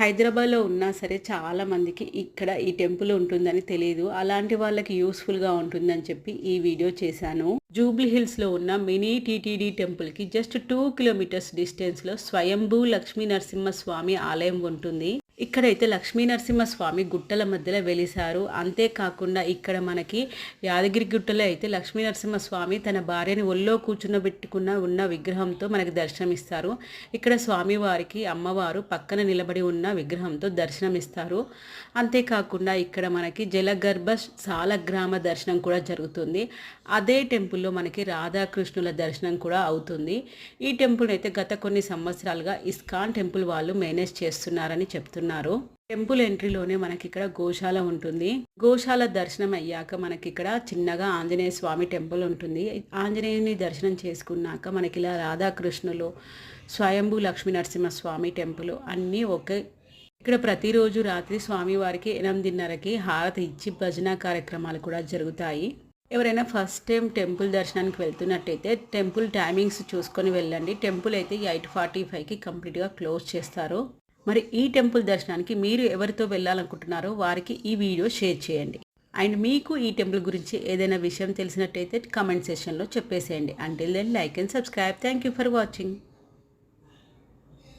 హైదరాబాద్‌లో ఉన్నా సరే చాలామందికి ఇక్కడ ఈ టెంపుల్ ఉంటుందని తెలీదు. అలాంటి వాళ్ళకి యూజ్‌ఫుల్‌గా ఉంటుందని చెప్పి ఈ వీడియో చేశాను. జూబ్లీ హిల్స్‌లో ఉన్న మినీ టీటీడీ టెంపుల్‌కి జస్ట్ 2 కిలోమీటర్స్ డిస్టెన్స్‌లో స్వయంభూ లక్ష్మీ నరసింహస్వామి ఆలయం ఉంటుంది. ఇక్కడైతే లక్ష్మీ నరసింహస్వామి గుట్టల మధ్యలో వెలిసారు. అంతేకాకుండా ఇక్కడ మనకి యాదగిరి గుట్టలో అయితే లక్ష్మీ నరసింహస్వామి తన భార్యని ఒళ్ళో ఉన్న విగ్రహంతో మనకి దర్శనమిస్తారు. ఇక్కడ స్వామివారికి అమ్మవారు పక్కన నిలబడి ఉన్న విగ్రహంతో దర్శనమిస్తారు. అంతేకాకుండా ఇక్కడ మనకి జలగర్భ సాలగ్రామ దర్శనం కూడా జరుగుతుంది. అదే టెంపుల్లో మనకి రాధాకృష్ణుల దర్శనం కూడా అవుతుంది. ఈ టెంపుల్ అయితే గత కొన్ని సంవత్సరాలుగా ఇస్కాన్ టెంపుల్ వాళ్ళు మేనేజ్ చేస్తున్నారని చెప్తున్నారు. టెంపుల్ ఎంట్రీలోనే మనకి ఇక్కడ గోశాల ఉంటుంది. గోశాల దర్శనం అయ్యాక మనకి ఇక్కడ చిన్నగా ఆంజనేయ స్వామి టెంపుల్ ఉంటుంది. ఆంజనేయుని దర్శనం చేసుకున్నాక మనకి ఇలా రాధాకృష్ణులు, స్వయంభూ లక్ష్మీ నరసింహస్వామి టెంపుల్ అన్నీ ఒకే. ఇక్కడ ప్రతిరోజు రాత్రి స్వామివారికి 8:30కి హారతి ఇచ్చి భజన కార్యక్రమాలు కూడా జరుగుతాయి. ఎవరైనా ఫస్ట్ టైం టెంపుల్ దర్శనానికి వెళ్తున్నట్టయితే టెంపుల్ టైమింగ్స్ చూసుకొని వెళ్ళండి. టెంపుల్ అయితే 8:45కి కంప్లీట్గా క్లోజ్ చేస్తారు. మరి ఈ టెంపుల్ దర్శనానికి మీరు ఎవరితో వెళ్ళాలనుకుంటున్నారో వారికి ఈ వీడియో షేర్ చేయండి. అండ్ మీకు ఈ టెంపుల్ గురించి ఏదైనా విషయం తెలిసినట్టయితే కమెంట్ సెక్షన్లో చెప్పేసేయండి. Until then like and subscribe. Thank you for watching.